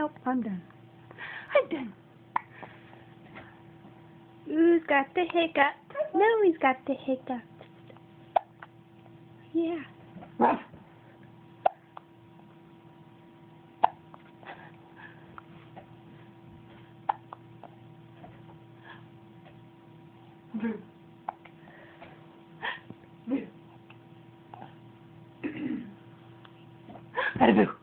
Nope, I'm done. I'm done. Who's got the hiccup? No, he's got the hiccup. Yeah. Boo. Boo. Boo.